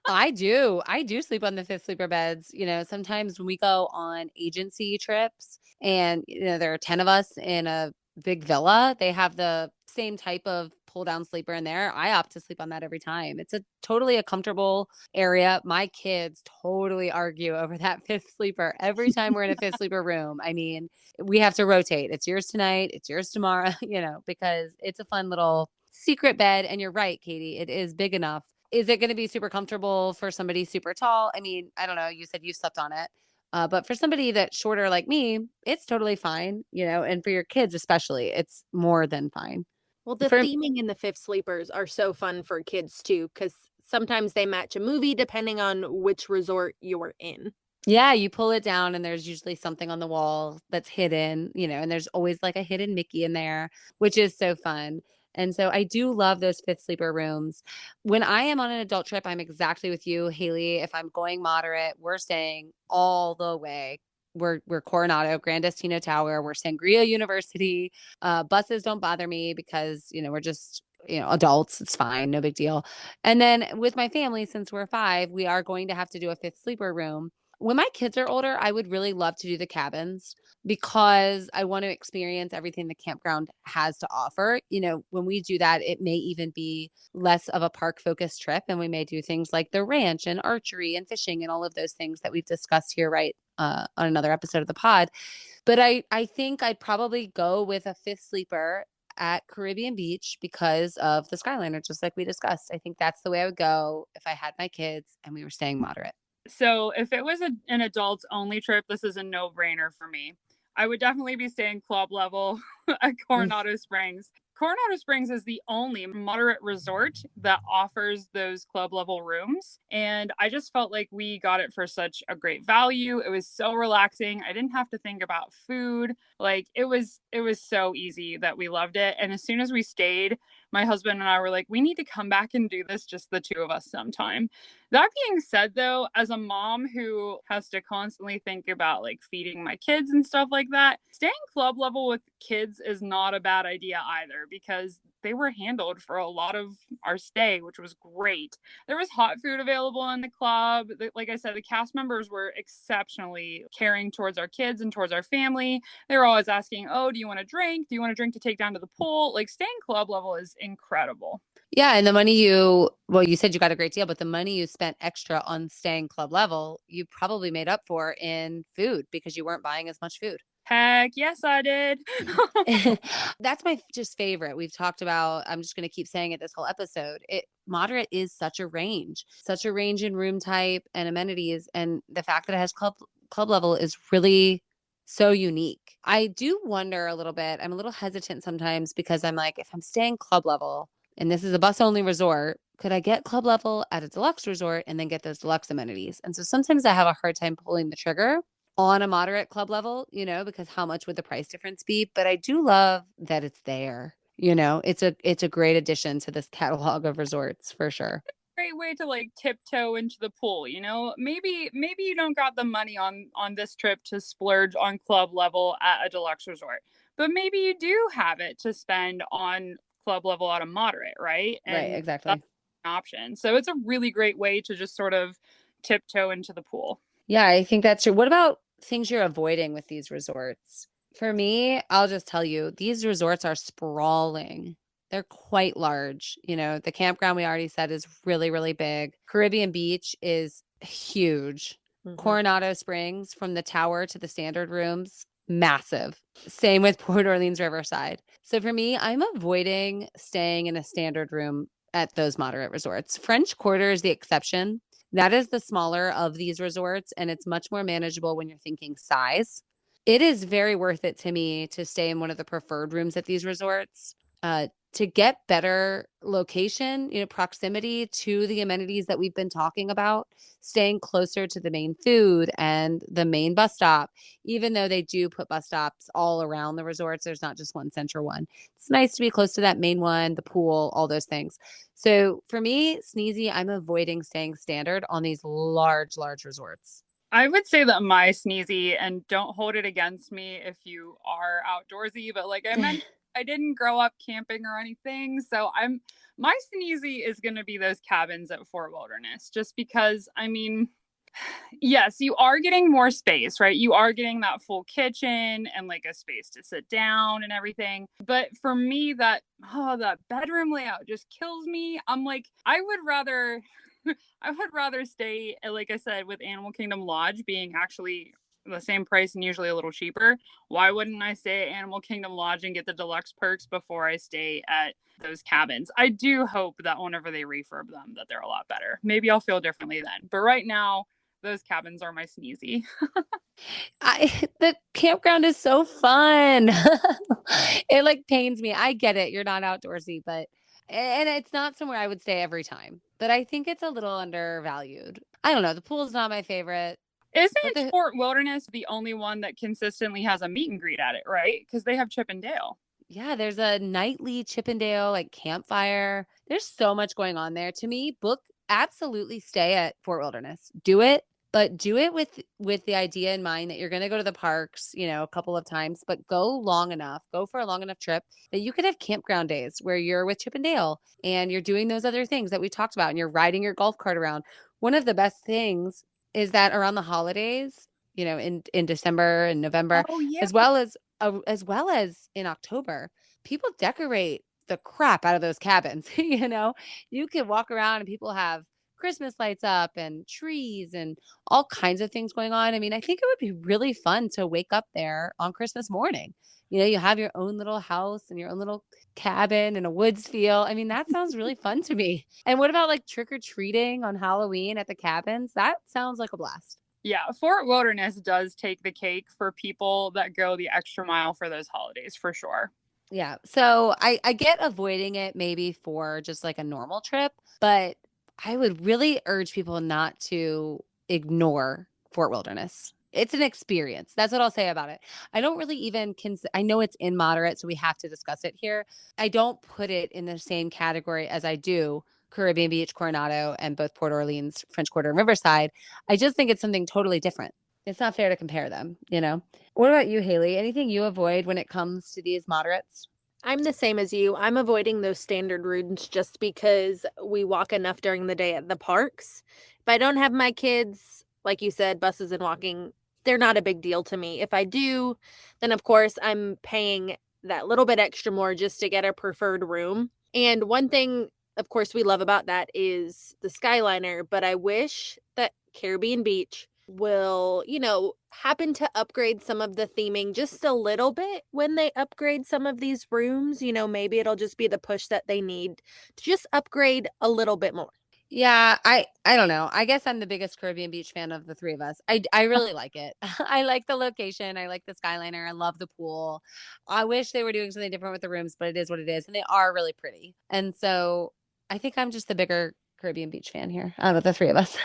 I do sleep on the fifth sleeper beds. Sometimes when we go on agency trips and, there are 10 of us in a big villa, they have the same type of pull down sleeper in there. I opt to sleep on that every time. It's totally a comfortable area. My kids totally argue over that fifth sleeper every time we're in a fifth sleeper room. I mean, we have to rotate. It's yours tonight. It's yours tomorrow, because it's a fun little secret bed. And you're right, Katie, it is big enough. Is it going to be super comfortable for somebody super tall? I mean, I don't know. You said you slept on it. But for somebody that's shorter like me, it's totally fine, and for your kids especially, it's more than fine. Well, the theming in the fifth sleepers are so fun for kids too, because sometimes they match a movie depending on which resort you're in. Yeah, you pull it down and there's usually something on the wall that's hidden, and there's always like a hidden Mickey in there, which is so fun. And so I do love those fifth sleeper rooms. When I am on an adult trip, I'm exactly with you, Haley. If I'm going moderate, we're staying all the way. We're Coronado, Grand Destino Tower. We're Sangria University. Buses don't bother me because, we're just, adults. It's fine. No big deal. And then with my family, since we're 5, we are going to have to do a fifth sleeper room. When my kids are older, I would really love to do the cabins because I want to experience everything the campground has to offer. When we do that, it may even be less of a park focused trip. And we may do things like the ranch and archery and fishing and all of those things that we've discussed here, right, on another episode of the pod. But I think I'd probably go with a fifth sleeper at Caribbean Beach because of the Skyliner, just like we discussed. I think that's the way I would go if I had my kids and we were staying moderate. So if it was an adults only trip, this is a no-brainer for me. I would definitely be staying club level at Coronado Springs. Coronado Springs is the only moderate resort that offers those club level rooms. And I just felt like we got it for such a great value. It was so relaxing. I didn't have to think about food. Like it was so easy that we loved it. And as soon as we stayed, my husband and I were like, we need to come back and do this, just the 2 of us sometime. That being said, though, as a mom who has to constantly think about like feeding my kids and stuff like that, staying club level with kids is not a bad idea either, because they were handled for a lot of our stay, which was great. There was hot food available in the club. Like I said, the cast members were exceptionally caring towards our kids and towards our family. They were always asking, oh, do you want a drink? Do you want a drink to take down to the pool? Like, staying club level is incredible. Yeah, and the money you said you got a great deal, but the money you spent extra on staying club level, you probably made up for in food because you weren't buying as much food. Heck yes, I did. That's my just favorite. We've talked about, I'm just going to keep saying it this whole episode. Moderate is such a range in room type and amenities. And the fact that it has club level is really so unique. I do wonder a little bit. I'm a little hesitant sometimes because I'm like, if I'm staying club level and this is a bus only resort, could I get club level at a deluxe resort and then get those deluxe amenities? And so sometimes I have a hard time pulling the trigger on a moderate club level, because how much would the price difference be? But I do love that it's there. It's a great addition to this catalog of resorts for sure. Great way to like tiptoe into the pool. Maybe you don't got the money on this trip to splurge on club level at a deluxe resort, but maybe you do have it to spend on club level at a moderate, right? And right, exactly. That's an option. So it's a really great way to just sort of tiptoe into the pool. Yeah, I think that's true. What about things you're avoiding with these resorts? For me, I'll just tell you, these resorts are sprawling. They're quite large. The campground we already said is really, really big. Caribbean Beach is huge. Coronado Springs, from the tower to the standard rooms, massive. Same with Port Orleans Riverside. So for me, I'm avoiding staying in a standard room at those moderate resorts. French Quarter is the exception. That is the smaller of these resorts, and it's much more manageable when you're thinking size. It is very worth it to me to stay in one of the preferred rooms at these resorts to get better location, proximity to the amenities that we've been talking about, staying closer to the main food and the main bus stop, even though they do put bus stops all around the resorts. There's not just one central one. It's nice to be close to that main one, the pool, all those things. So for me, Sneezy, I'm avoiding staying standard on these large, large resorts. I would say that my Sneezy, and don't hold it against me if you are outdoorsy, but like I mentioned, I didn't grow up camping or anything. So my Sneezy is going to be those cabins at Fort Wilderness, just because, yes, you are getting more space, right? You are getting that full kitchen and like a space to sit down and everything. But for me, that bedroom layout just kills me. I'm like, I would rather stay, like I said, with Animal Kingdom Lodge being actually the same price and usually a little cheaper. Why wouldn't I stay at Animal Kingdom Lodge and get the deluxe perks before I stay at those cabins? I do hope that whenever they refurb them, that they're a lot better. Maybe I'll feel differently then. But right now, those cabins are my Sneezy. The campground is so fun. It like pains me. I get it. You're not outdoorsy, and it's not somewhere I would stay every time, but I think it's a little undervalued. I don't know. The pool's not my favorite. Isn't Fort Wilderness the only one that consistently has a meet and greet at it, right? Because they have Chip and Dale. Yeah, there's a nightly Chip and Dale like campfire. There's so much going on there. To me, absolutely stay at Fort Wilderness. Do it, but do it with the idea in mind that you're going to go to the parks, a couple of times, but go for a long enough trip that you could have campground days where you're with Chip and Dale and you're doing those other things that we talked about and you're riding your golf cart around. One of the best things is that around the holidays, in December and November, as well as in October, people decorate the crap out of those cabins. You can walk around and people have Christmas lights up and trees and all kinds of things going on. I think it would be really fun to wake up there on Christmas morning. You have your own little house and your own little cabin and a woods feel. That sounds really fun to me. And what about like trick-or-treating on Halloween at the cabins? That sounds like a blast. Yeah, Fort Wilderness does take the cake for people that go the extra mile for those holidays, for sure. Yeah. So I get avoiding it maybe for just like a normal trip, but I would really urge people not to ignore Fort Wilderness. It's an experience. That's what I'll say about it. I don't really even I know it's in moderate, so we have to discuss it here. I don't put it in the same category as I do Caribbean Beach, Coronado, and both Port Orleans, French Quarter, and Riverside. I just think it's something totally different. It's not fair to compare them, you know? What about you, Haley? Anything you avoid when it comes to these moderates? I'm the same as you. I'm avoiding those standard rooms just because we walk enough during the day at the parks. If I don't have my kids, like you said, buses and walking, they're not a big deal to me. If I do, then of course I'm paying that little bit extra more just to get a preferred room. And one thing, of course, we love about that is the Skyliner, but I wish that Caribbean Beach will, happen to upgrade some of the theming just a little bit when they upgrade some of these rooms. Maybe it'll just be the push that they need to just upgrade a little bit more. Yeah, I don't know. I guess I'm the biggest Caribbean Beach fan of the three of us. I really like it. I like the location. I like the Skyliner. I love the pool. I wish they were doing something different with the rooms, but it is what it is, and they are really pretty. And so I think I'm just the bigger Caribbean Beach fan here out of the three of us.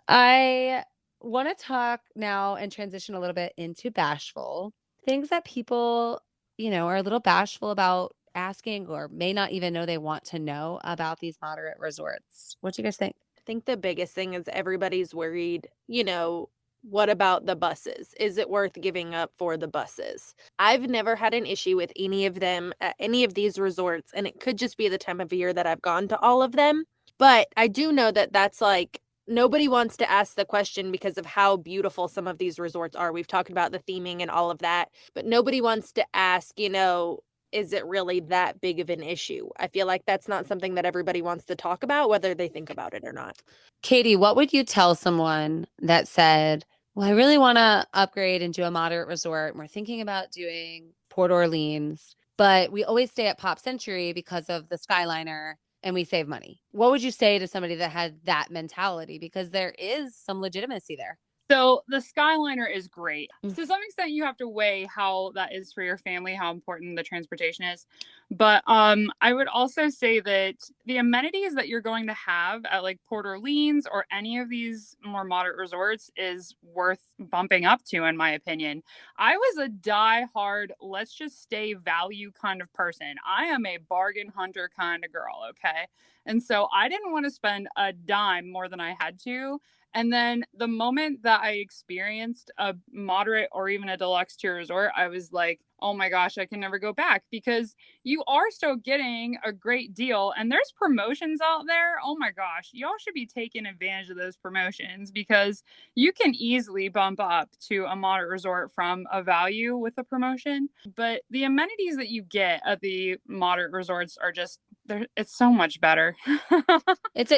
I want to talk now and transition a little bit into bashful things that people, are a little bashful about asking or may not even know they want to know about these moderate resorts. What do you guys think? I think the biggest thing is everybody's worried, what about the buses? Is it worth giving up for the buses? I've never had an issue with any of them at any of these resorts, and it could just be the time of year that I've gone to all of them. But I do know that that's like nobody wants to ask the question because of how beautiful some of these resorts are. We've talked about the theming and all of that, but nobody wants to ask, is it really that big of an issue? I feel like that's not something that everybody wants to talk about, whether they think about it or not. Katie, what would you tell someone that said, well, I really want to upgrade and do a moderate resort, and we're thinking about doing Port Orleans, but we always stay at Pop Century because of the Skyliner and we save money? What would you say to somebody that had that mentality? Because there is some legitimacy there. So the Skyliner is great. To some extent, you have to weigh how that is for your family, how important the transportation is. But I would also say that the amenities that you're going to have at like Port Orleans or any of these more moderate resorts is worth bumping up to, in my opinion. I was a die-hard, let's just stay value kind of person. I am a bargain hunter kind of girl, okay? And so I didn't want to spend a dime more than I had to. And then the moment that I experienced a moderate or even a deluxe tier resort, I was like, oh my gosh, I can never go back, because you are still getting a great deal. And there's promotions out there. Oh my gosh, y'all should be taking advantage of those promotions, because you can easily bump up to a moderate resort from a value with a promotion. But the amenities that you get at the moderate resorts are just, it's so much better. It's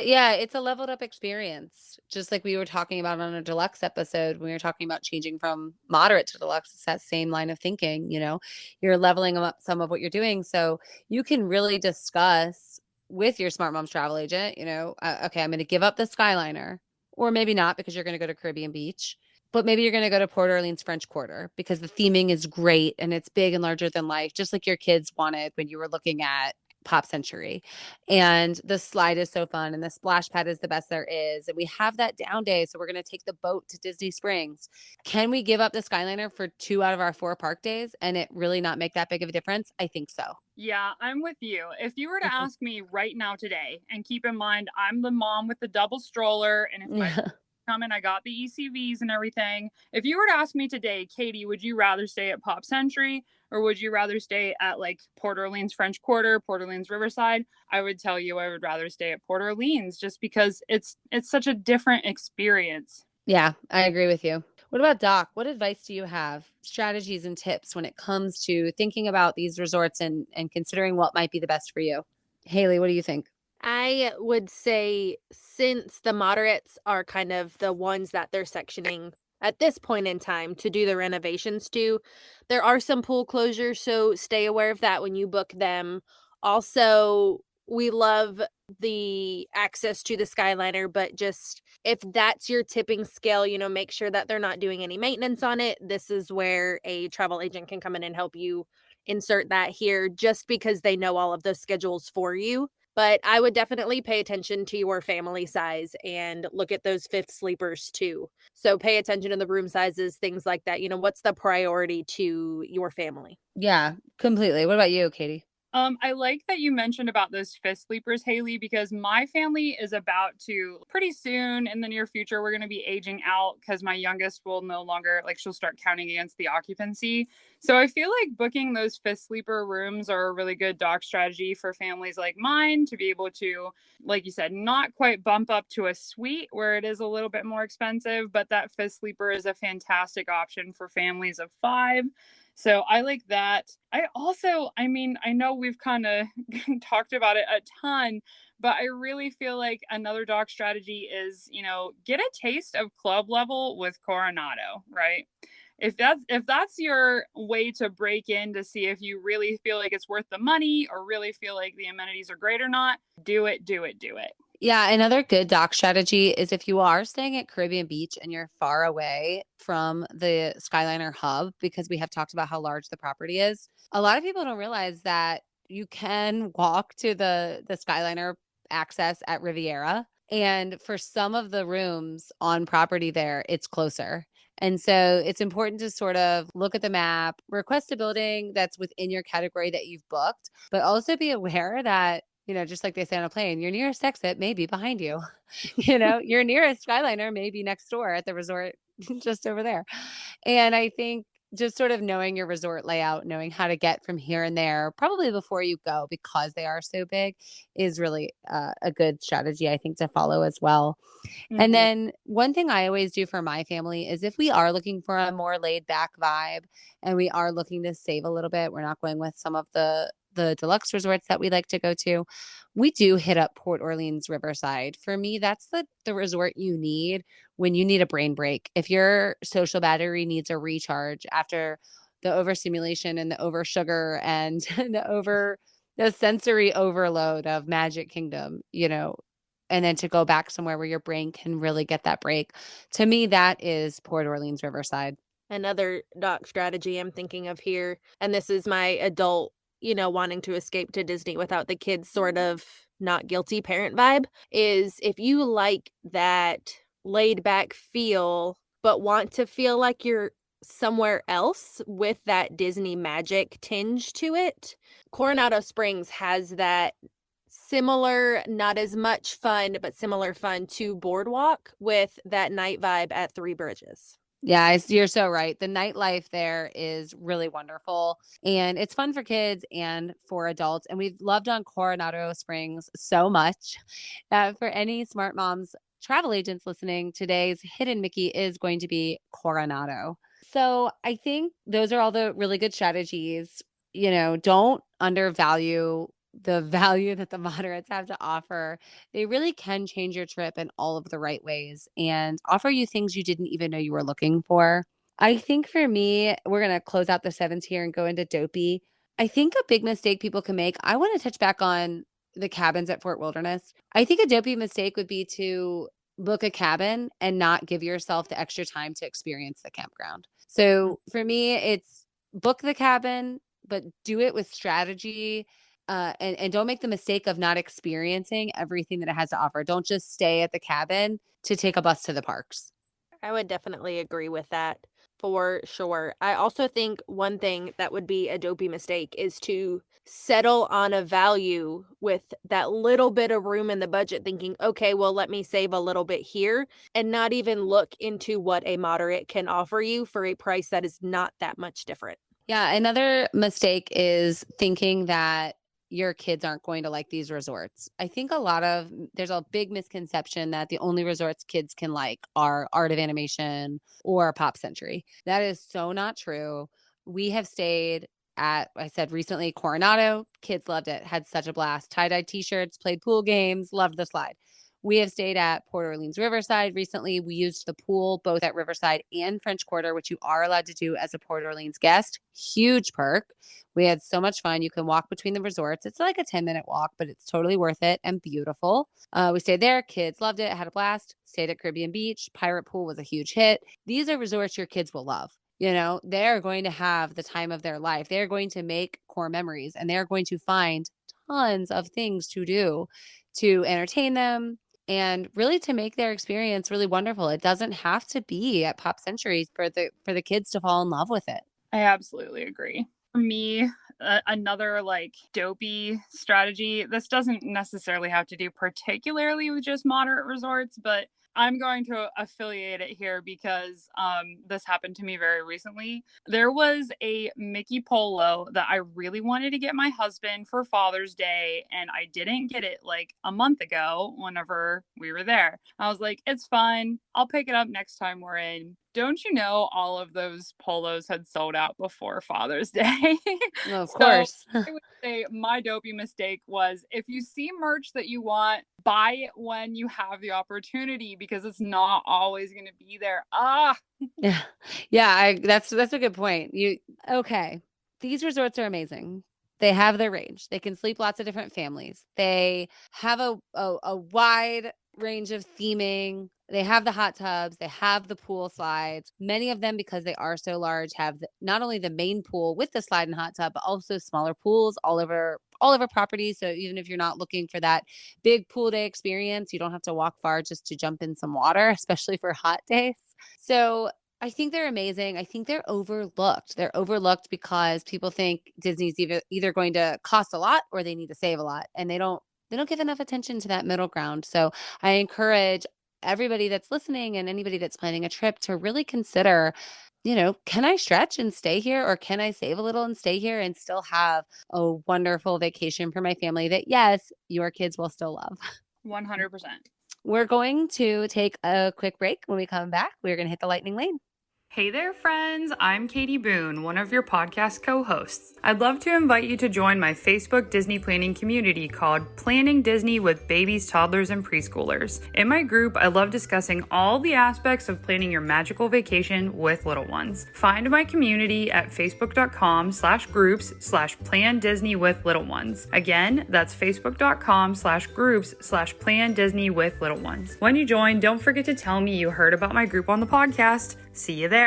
a leveled up experience. Just like we were talking about on a deluxe episode, when we were talking about changing from moderate to deluxe, it's that same line of thinking, you're leveling up some of what you're doing. So you can really discuss with your Smart Moms travel agent, okay, I'm going to give up the Skyliner, or maybe not, because you're going to go to Caribbean Beach, but maybe you're going to go to Port Orleans French Quarter because the theming is great and it's big and larger than life, just like your kids wanted when you were looking at Pop Century. And the slide is so fun and the splash pad is the best there is. And we have that down day. So we're going to take the boat to Disney Springs. Can we give up the Skyliner for 2 out of our 4 park days and it really not make that big of a difference? I think so. Yeah, I'm with you. If you were to ask me right now today, and keep in mind, I'm the mom with the double stroller, and if my coming, I got the ECVs and everything. If you were to ask me today, Katie, would you rather stay at Pop Century or would you rather stay at like Port Orleans French Quarter, Port Orleans Riverside? I would tell you I would rather stay at Port Orleans, just because it's such a different experience. Yeah, I agree with you. What about Doc? What advice do you have, strategies and tips when it comes to thinking about these resorts and considering what might be the best for you? Haley, what do you think? I would say, since the moderates are kind of the ones that they're sectioning at this point in time to do the renovations to, there are some pool closures, so stay aware of that when you book them. Also, we love the access to the Skyliner, but just if that's your tipping scale, make sure that they're not doing any maintenance on it. This is where a travel agent can come in and help you insert that here, just because they know all of those schedules for you. But I would definitely pay attention to your family size and look at those fifth sleepers too. So pay attention to the room sizes, things like that. What's the priority to your family? Yeah, completely. What about you, Katie? I like that you mentioned about those fifth sleepers, Haley, because my family is about to pretty soon in the near future, we're going to be aging out because my youngest will no longer, like, she'll start counting against the occupancy. So I feel like booking those fifth sleeper rooms are a really good dock strategy for families like mine to be able to, like you said, not quite bump up to a suite where it is a little bit more expensive, but that fifth sleeper is a fantastic option for families of 5. So I like that. I mean, I know we've kind of talked about it a ton, but I really feel like another dock strategy is, get a taste of club level with Coronado, right? If that's your way to break in to see if you really feel like it's worth the money or really feel like the amenities are great or not, do it, do it, do it. Yeah, another good dock strategy is if you are staying at Caribbean Beach and you're far away from the Skyliner hub, because we have talked about how large the property is. A lot of people don't realize that you can walk to the Skyliner access at Riviera. And for some of the rooms on property there, it's closer. And so it's important to sort of look at the map, request a building that's within your category that you've booked, but also be aware that, just like they say on a plane, your nearest exit may be behind you. Your nearest Skyliner may be next door at the resort, just over there. And I think just sort of knowing your resort layout, knowing how to get from here and there, probably before you go, because they are so big, is really a good strategy, I think, to follow as well. And Mm-hmm. then one thing I always do for my family is if we are looking for a more laid back vibe and we are looking to save a little bit, we're not going with some of the deluxe resorts that we like to go to. We do hit up Port Orleans Riverside. For me, that's the resort you need when you need a brain break. If your social battery needs a recharge after the overstimulation and the over sugar and the sensory overload of Magic Kingdom, and then to go back somewhere where your brain can really get that break. To me, that is Port Orleans Riverside. Another dock strategy I'm thinking of here, and this is my adult, wanting to escape to Disney without the kids sort of not guilty parent vibe, is if you like that laid back feel, but want to feel like you're somewhere else with that Disney magic tinge to it. Coronado Springs has that similar, not as much fun, but similar fun to Boardwalk with that night vibe at Three Bridges. Yeah, you're so right. The nightlife there is really wonderful and it's fun for kids and for adults. And we've loved on Coronado Springs so much that for any smart moms, travel agents listening, today's hidden Mickey is going to be Coronado. So I think those are all the really good strategies. Don't undervalue the value that the moderates have to offer. They really can change your trip in all of the right ways and offer you things you didn't even know you were looking for. I think for me, we're going to close out the sevens here and go into Dopey. I think a big mistake people can make, I want to touch back on the cabins at Fort Wilderness. I think a Dopey mistake would be to book a cabin and not give yourself the extra time to experience the campground. So for me, it's book the cabin, but do it with strategy. And don't make the mistake of not experiencing everything that it has to offer. Don't just stay at the cabin to take a bus to the parks. I would definitely agree with that for sure. I also think one thing that would be a dopey mistake is to settle on a value with that little bit of room in the budget, thinking, okay, well, let me save a little bit here, and not even look into what a moderate can offer you for a price that is not that much different. Yeah, another mistake is thinking that your kids aren't going to like these resorts. I think there's a big misconception that the only resorts kids can like are Art of Animation or Pop Century. That is so not true. We have stayed at, I said recently, Coronado. Kids loved it, had such a blast. Tie-dye t-shirts, played pool games, loved the slide. We have stayed at Port Orleans Riverside recently. We used the pool both at Riverside and French Quarter, which you are allowed to do as a Port Orleans guest. Huge perk. We had so much fun. You can walk between the resorts. It's like a 10-minute walk, but it's totally worth it and beautiful. We stayed there. Kids loved it. Had a blast. Stayed at Caribbean Beach. Pirate Pool was a huge hit. These are resorts your kids will love. They're going to have the time of their life. They're going to make core memories and they're going to find tons of things to do to entertain them and really to make their experience really wonderful. It doesn't have to be at Pop Century for the kids to fall in love with it. I absolutely agree. For me, another like dopey strategy. This doesn't necessarily have to do particularly with just moderate resorts, but I'm going to affiliate it here because this happened to me very recently. There was a Mickey Polo that I really wanted to get my husband for Father's Day, and I didn't get it like a month ago whenever we were there. I was like, it's fine. I'll pick it up next time we're in. Don't you know all of those polos had sold out before Father's Day? Well, of So course. I would say my dopey mistake was if you see merch that you want, buy it when you have the opportunity because it's not always going to be there. Yeah. Yeah, that's a good point. Okay. These resorts are amazing. They have their range. They can sleep lots of different families. They have a wide range of theming. They have the hot tubs, they have the pool slides. Many of them, because they are so large, have not only the main pool with the slide and hot tub, but also smaller pools all over properties. So even if you're not looking for that big pool day experience, you don't have to walk far just to jump in some water, especially for hot days. So I think they're amazing. I think they're overlooked. They're overlooked because people think Disney's either going to cost a lot or they need to save a lot, and they don't give enough attention to that middle ground. So I encourage everybody that's listening and anybody that's planning a trip to really consider, can I stretch and stay here, or can I save a little and stay here and still have a wonderful vacation for my family that, yes, your kids will still love. 100%. We're going to take a quick break. When we come back, we're going to hit the lightning lane. Hey there, friends. I'm Katie Boone, one of your podcast co-hosts. I'd love to invite you to join my Facebook Disney planning community called Planning Disney with Babies, Toddlers, and Preschoolers. In my group, I love discussing all the aspects of planning your magical vacation with little ones. Find my community at facebook.com/groups/Plan Disney with Little Ones. Again, that's facebook.com/groups/Plan Disney with Little Ones. When you join, don't forget to tell me you heard about my group on the podcast. See you there.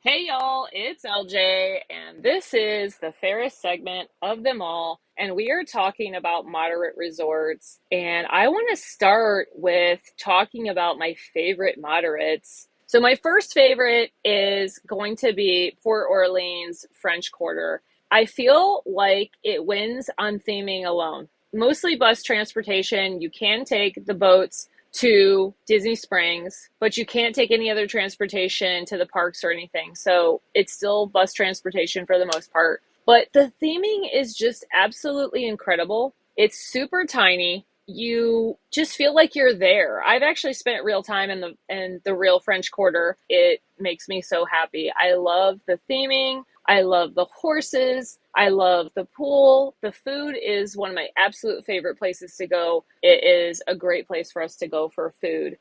Hey y'all, it's LJ, and this is the fairest segment of them all, and we are talking about moderate resorts, and I want to start with talking about my favorite moderates. So my first favorite is going to be Port Orleans French Quarter. I feel like it wins on theming alone. Mostly bus transportation. You can take the boats to Disney Springs, but you can't take any other transportation to the parks or anything. So it's still bus transportation for the most part. But the theming is just absolutely incredible. It's super tiny. You just feel like you're there. I've actually spent real time in the real French Quarter. It makes me so happy. I love the theming. I love the horses. I love the pool. The food is one of my absolute favorite places to go. It is a great place for us to go for food.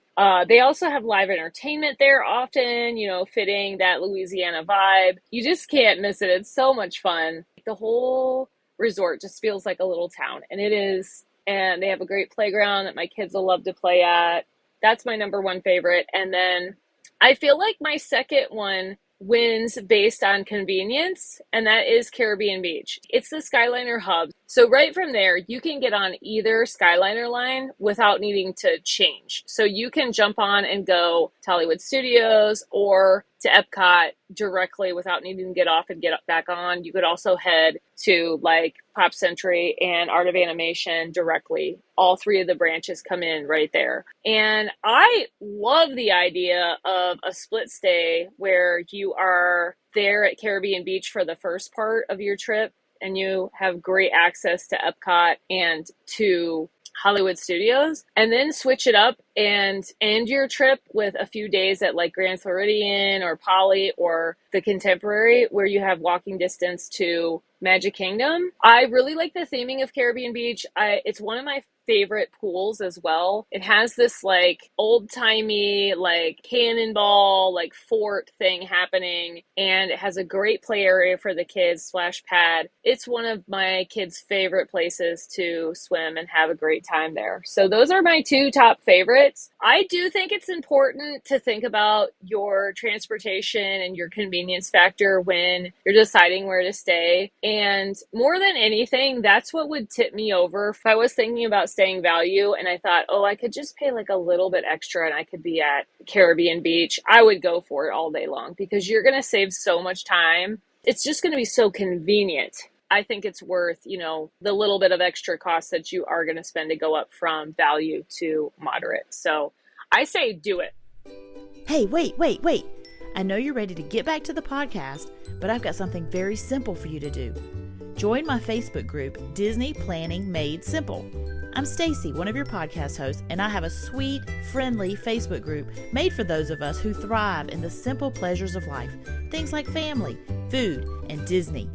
They also have live entertainment there often, fitting that Louisiana vibe. You just can't miss it. It's so much fun. The whole resort just feels like a little town, and it is. And they have a great playground that my kids will love to play at. That's my number one favorite. And then I feel like my second one wins based on convenience, and that is Caribbean Beach. It's the Skyliner hub. So right from there, you can get on either Skyliner line without needing to change. So you can jump on and go to Hollywood Studios or to Epcot directly without needing to get off and get back on. You could also head to like Pop Century and Art of Animation directly. All three of the branches come in right there. And I love the idea of a split stay where you are there at Caribbean Beach for the first part of your trip and you have great access to Epcot and to Hollywood Studios, and then switch it up and end your trip with a few days at like Grand Floridian or Poly or the Contemporary, where you have walking distance to Magic Kingdom. I really like the theming of Caribbean Beach. It's one of my favorite pools as well. It has this like old-timey like cannonball like fort thing happening, and it has a great play area for the kids, splash pad. It's one of my kids' favorite places to swim and have a great time there. So those are my two top favorites. I do think it's important to think about your transportation and your convenience factor when you're deciding where to stay. And more than anything, that's what would tip me over if I was thinking about staying value and I thought, oh, I could just pay like a little bit extra and I could be at Caribbean Beach. I would go for it all day long because you're going to save so much time. It's just going to be so convenient. I think it's worth, the little bit of extra cost that you are going to spend to go up from value to moderate. So I say do it. Hey, wait. I know you're ready to get back to the podcast, but I've got something very simple for you to do. Join my Facebook group, Disney Planning Made Simple. I'm Stacy, one of your podcast hosts, and I have a sweet, friendly Facebook group made for those of us who thrive in the simple pleasures of life, things like family, food, and Disney.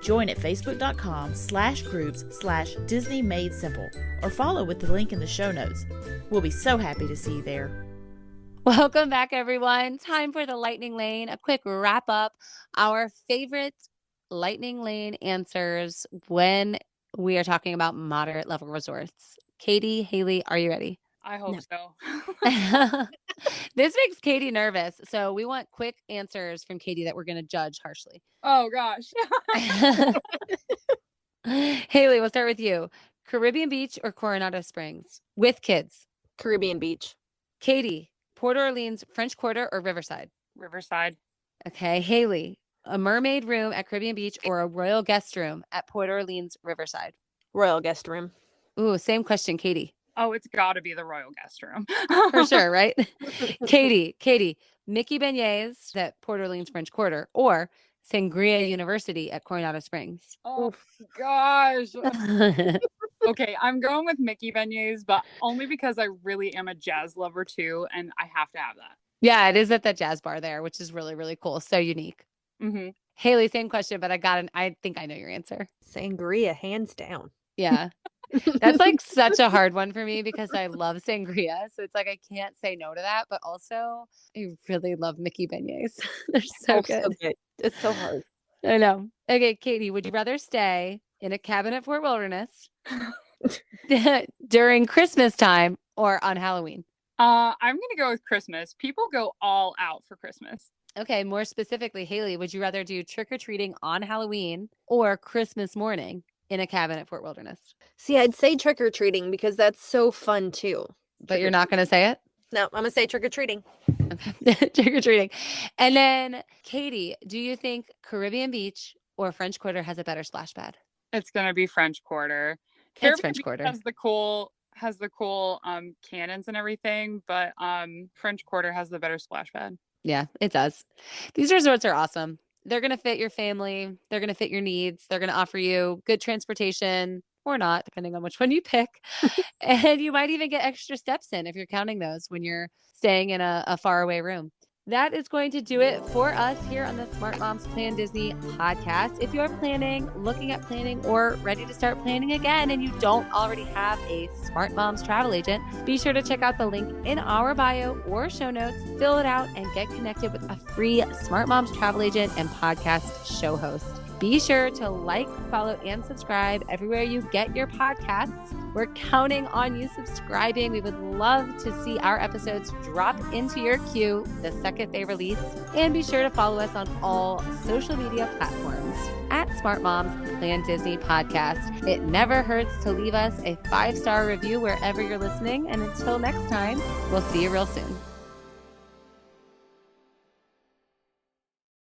Join at facebook.com/groups/Disney Made Simple or follow with the link in the show notes. We'll be so happy to see you there. Welcome back, everyone. Time for the lightning lane. A quick wrap up. Our favorite lightning lane answers when we are talking about moderate level resorts. Katie, Haley, are you ready? I hope so. This makes Katie nervous. So we want quick answers from Katie that we're going to judge harshly. Oh, gosh. Haley, we'll start with you. Caribbean Beach or Coronado Springs? With kids. Caribbean Beach. Katie, Port Orleans, French Quarter, or Riverside? Riverside. Okay. Haley, a mermaid room at Caribbean Beach or a royal guest room at Port Orleans, Riverside? Royal guest room. Ooh, same question, Katie. Oh, it's got to be the royal guest room. For sure, right? Katie, Mickey beignets at Port Orleans, French Quarter, or Sangria University at Coronado Springs? Oh, gosh. Okay, I'm going with Mickey beignets, but only because I really am a jazz lover too, and I have to have that. Yeah, it is at that jazz bar there, which is really, really cool. So unique. Mm-hmm. Haley, same question, but I think I know your answer. Sangria, hands down. Yeah. That's like such a hard one for me because I love sangria. So it's like I can't say no to that. But also, I really love Mickey beignets. They're so good. So good. It's so hard. I know. Okay, Katie, would you rather stay in a cabin at Fort Wilderness during Christmas time or on Halloween? I'm going to go with Christmas. People go all out for Christmas. Okay, more specifically, Haley, would you rather do trick-or-treating on Halloween or Christmas morning in a cabin at Fort Wilderness? See, I'd say trick-or-treating because that's so fun too. But you're not going to say it? No, I'm going to say trick-or-treating. Okay. Trick-or-treating. And then, Katie, do you think Caribbean Beach or French Quarter has a better splash pad? It's going to be French Quarter. It's French Quarter. Has the cool cannons and everything, but French Quarter has the better splash pad. Yeah, it does. These resorts are awesome. They're going to fit your family. They're going to fit your needs. They're going to offer you good transportation or not, depending on which one you pick. And you might even get extra steps in if you're counting those when you're staying in a faraway room. That is going to do it for us here on the Smart Moms Plan Disney podcast. If you're planning, looking at planning, or ready to start planning again and you don't already have a Smart Moms travel agent, be sure to check out the link in our bio or show notes, fill it out, and get connected with a free Smart Moms travel agent and podcast show host. Be sure to like, follow, and subscribe everywhere you get your podcasts. We're counting on you subscribing. We would love to see our episodes drop into your queue the second they release. And be sure to follow us on all social media platforms at Smart Moms Plan Disney Podcast. It never hurts to leave us a 5-star review wherever you're listening. And until next time, we'll see you real soon.